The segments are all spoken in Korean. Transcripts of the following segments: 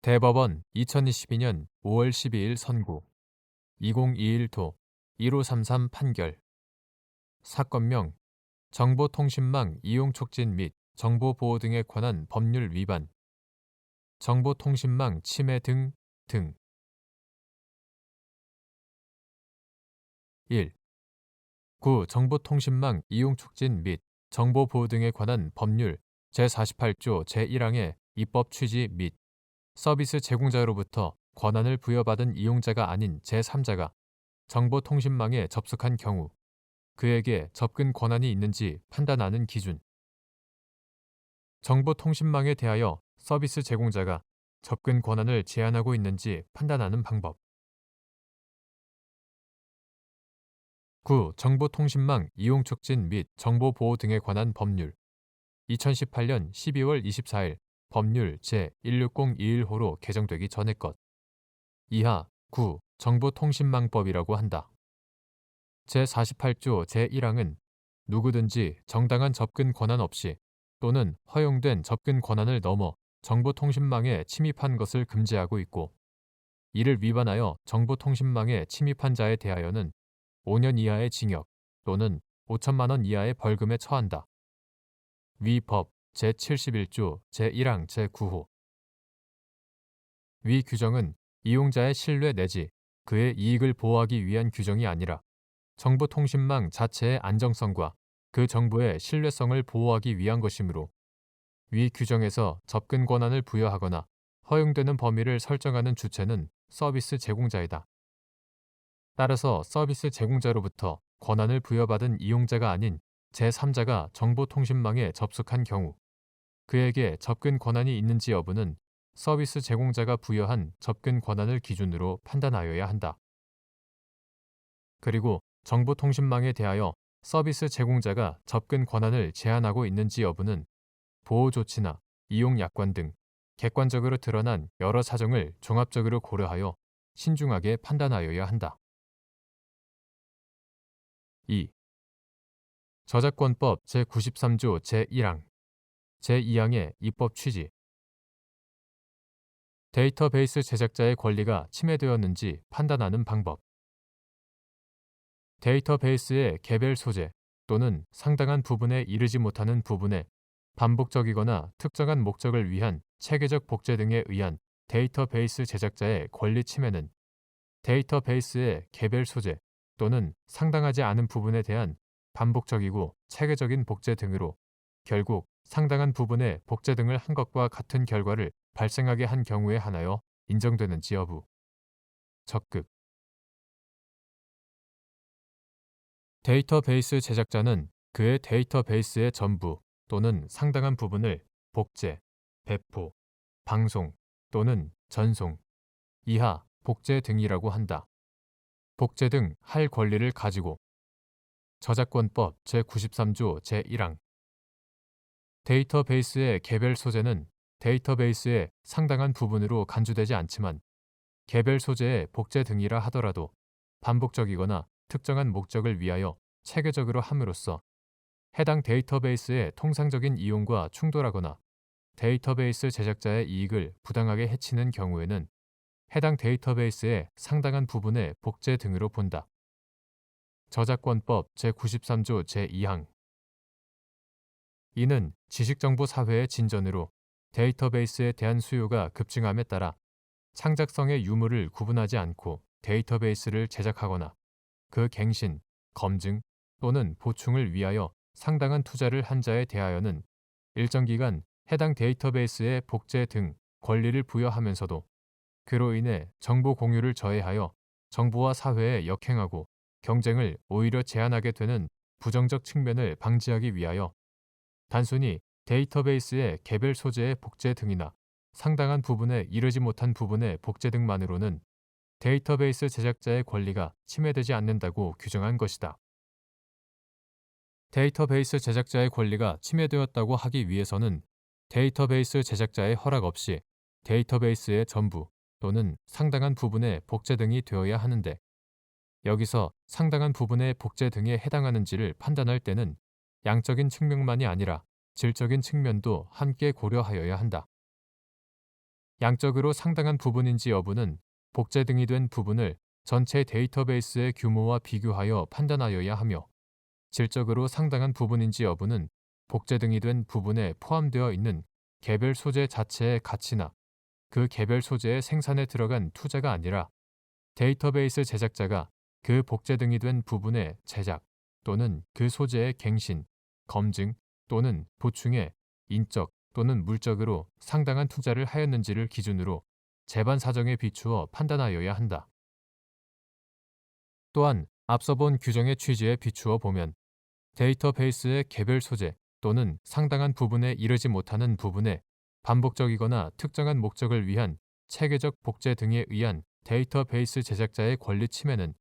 대법원 2022년 5월 12일 선고 2021도 1533 판결 사건명 정보통신망 이용 촉진 및 정보보호 등에 관한 법률 위반 정보통신망 침해 등 1. 구 정보통신망 이용 촉진 및 정보보호 등에 관한 법률 제48조 제1항의 입법 취지 및 서비스 제공자로부터 권한을 부여받은 이용자가 아닌 제3자가 정보통신망에 접속한 경우 그에게 접근 권한이 있는지 판단하는 기준. 정보통신망에 대하여 서비스 제공자가 접근 권한을 제한하고 있는지 판단하는 방법. 9. 정보통신망 이용 촉진 및 정보보호 등에 관한 법률 2018년 12월 24일 법률 제16021호로 개정되기 전의 것. 이하 9. 정보통신망법이라고 한다. 제48조 제1항은 누구든지 정당한 접근 권한 없이 또는 허용된 접근 권한을 넘어 정보통신망에 침입한 것을 금지하고 있고 이를 위반하여 정보통신망에 침입한 자에 대하여는 5년 이하의 징역 또는 5천만 원 이하의 벌금에 처한다. 위 법 제71조 제1항 제9호. 위 규정은 이용자의 신뢰 내지 그의 이익을 보호하기 위한 규정이 아니라 정보통신망 자체의 안정성과 그 정보의 신뢰성을 보호하기 위한 것이므로 위 규정에서 접근 권한을 부여하거나 허용되는 범위를 설정하는 주체는 서비스 제공자이다. 따라서 서비스 제공자로부터 권한을 부여받은 이용자가 아닌 제3자가 정보통신망에 접속한 경우 그에게 접근 권한이 있는지 여부는 서비스 제공자가 부여한 접근 권한을 기준으로 판단하여야 한다. 그리고 정보통신망에 대하여 서비스 제공자가 접근 권한을 제한하고 있는지 여부는 보호 조치나 이용 약관 등 객관적으로 드러난 여러 사정을 종합적으로 고려하여 신중하게 판단하여야 한다. 2. 저작권법 제93조 제1항, 제2항의 입법 취지. 데이터베이스 제작자의 권리가 침해되었는지 판단하는 방법. 데이터베이스의 개별 소재 또는 상당한 부분에 이르지 못하는 부분에 반복적이거나 특정한 목적을 위한 체계적 복제 등에 의한 데이터베이스 제작자의 권리 침해는 데이터베이스의 개별 소재 또는 상당하지 않은 부분에 대한 반복적이고 체계적인 복제 등으로 결국 상당한 부분의 복제 등을 한 것과 같은 결과를 발생하게 한 경우에 한하여 인정되는지 여부. 적극. 데이터베이스 제작자는 그의 데이터베이스의 전부 또는 상당한 부분을 복제, 배포, 방송 또는 전송, 이하, 복제 등이라고 한다. 복제 등 할 권리를 가지고 저작권법 제93조 제1항. 데이터베이스의 개별 소재는 데이터베이스의 상당한 부분으로 간주되지 않지만 개별 소재의 복제 등이라 하더라도 반복적이거나 특정한 목적을 위하여 체계적으로 함으로써 해당 데이터베이스의 통상적인 이용과 충돌하거나 데이터베이스 제작자의 이익을 부당하게 해치는 경우에는 해당 데이터베이스의 상당한 부분의 복제 등으로 본다. 저작권법 제93조 제2항. 이는 지식정보 사회의 진전으로 데이터베이스에 대한 수요가 급증함에 따라 창작성의 유무를 구분하지 않고 데이터베이스를 제작하거나 그 갱신, 검증 또는 보충을 위하여 상당한 투자를 한 자에 대하여는 일정 기간 해당 데이터베이스의 복제 등 권리를 부여하면서도 그로 인해 정보 공유를 저해하여 정부와 사회에 역행하고 경쟁을 오히려 제한하게 되는 부정적 측면을 방지하기 위하여 단순히 데이터베이스의 개별 소재의 복제 등이나 상당한 부분에 이르지 못한 부분의 복제 등만으로는 데이터베이스 제작자의 권리가 침해되지 않는다고 규정한 것이다. 데이터베이스 제작자의 권리가 침해되었다고 하기 위해서는 데이터베이스 제작자의 허락 없이 데이터베이스의 전부 또는 상당한 부분의 복제 등이 되어야 하는데 여기서 상당한 부분의 복제 등에 해당하는지를 판단할 때는 양적인 측면만이 아니라 질적인 측면도 함께 고려하여야 한다. 양적으로 상당한 부분인지 여부는 복제 등이 된 부분을 전체 데이터베이스의 규모와 비교하여 판단하여야 하며, 질적으로 상당한 부분인지 여부는 복제 등이 된 부분에 포함되어 있는 개별 소재 자체의 가치나 그 개별 소재의 생산에 들어간 투자가 아니라 데이터베이스 제작자가 그 복제 등이 된 부분의 제작 또는 그 소재의 갱신, 검증 또는 보충에 인적 또는 물적으로 상당한 투자를 하였는지를 기준으로 재반 사정에 비추어 판단하여야 한다. 또한 앞서 본 규정의 취지에 비추어 보면 데이터베이스의 개별 소재 또는 상당한 부분에 이르지 못하는 부분에 반복적이거나 특정한 목적을 위한 체계적 복제 등에 의한 데이터베이스 제작자의 권리 침해는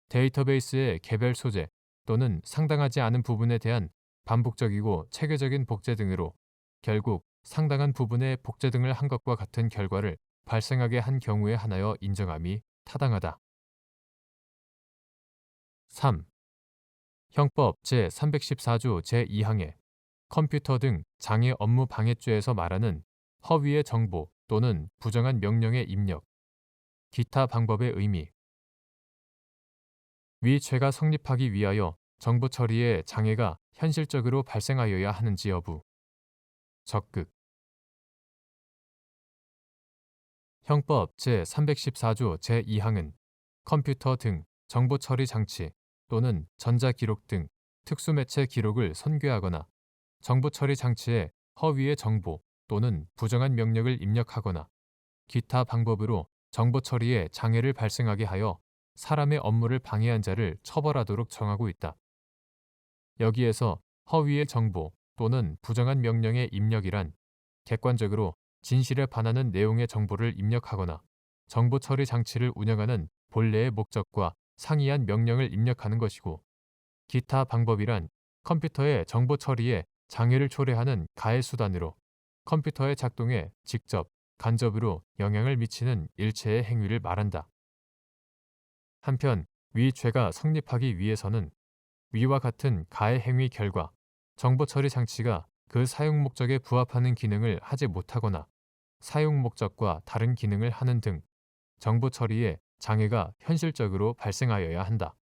데이터베이스의 개별 소재 또는 상당하지 않은 부분에 대한 반복적이고 체계적인 복제 등으로 결국 상당한 부분의 복제 등을 한 것과 같은 결과를 발생하게 한 경우에 한하여 인정함이 타당하다. 3. 형법 제314조 제2항에 컴퓨터 등 장애 업무 방해죄에서 말하는 허위의 정보 또는 부정한 명령의 입력, 기타 방법의 의미. 위 죄가 성립하기 위하여 정보 처리에 장애가 현실적으로 발생하여야 하는지 여부. 적극. 형법 제314조 제2항은 컴퓨터 등 정보 처리 장치 또는 전자기록 등 특수매체 기록을 선괴하거나 정보 처리 장치에 허위의 정보 또는 부정한 명령을 입력하거나 기타 방법으로 정보 처리에 장애를 발생하게 하여 사람의 업무를 방해한 자를 처벌하도록 정하고 있다. 여기에서 허위의 정보 또는 부정한 명령의 입력이란 객관적으로 진실에 반하는 내용의 정보를 입력하거나 정보 처리 장치를 운영하는 본래의 목적과 상이한 명령을 입력하는 것이고, 기타 방법이란 컴퓨터의 정보 처리에 장애를 초래하는 가해 수단으로 컴퓨터의 작동에 직접, 간접으로 영향을 미치는 일체의 행위를 말한다. 한편 위 죄가 성립하기 위해서는 위와 같은 가해 행위 결과 정보 처리 장치가 그 사용 목적에 부합하는 기능을 하지 못하거나 사용 목적과 다른 기능을 하는 등 정보 처리에 장애가 현실적으로 발생하여야 한다.